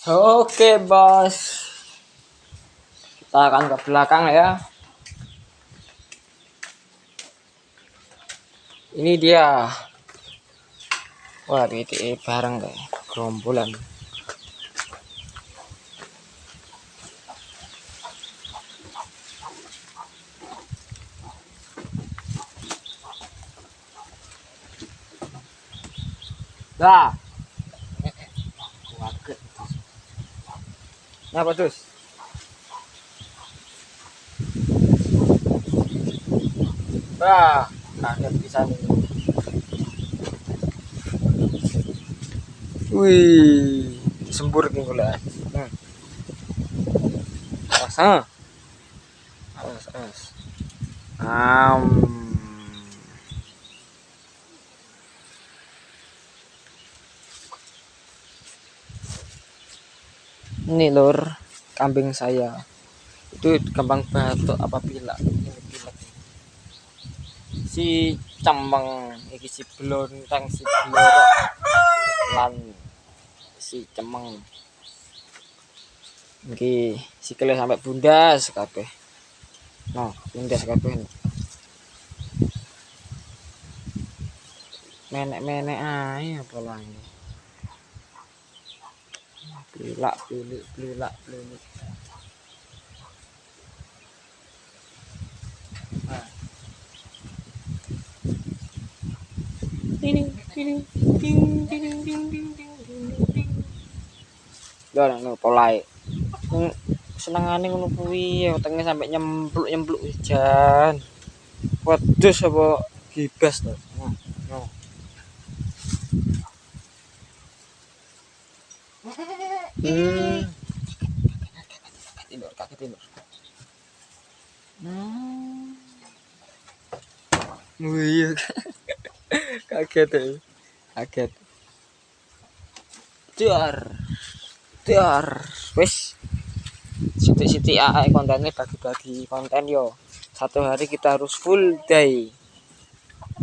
Oke, bos. Kita akan ke belakang ya. Ini dia. Wah, ini bareng deh. Gerombolan. Dah. Waget. Kenapa terus? Bah, kaget bisa nih. Wih, sembur nih gula. Awas, awas. Ini lur, kambing saya. Itu gampang batuk apabila ini pilek. Si cemeng iki si blonteng si blorok lan si cemeng iki sikile sampai bundas kabeh. Nah, bundas kabeh nih. Menek-menek ae apa lagi. Pelilak. Nah. Lho nang polae. Senengane ngono kuwi, wetenge sampai nyempluk hujan. Wedhus apa gibas to. Nah. Kaget tidur. Iya. Kaget ya. Kaget. Dar. Wis. Siti-siti ae kontennya bagi-bagi konten yo. Satu hari kita harus full day.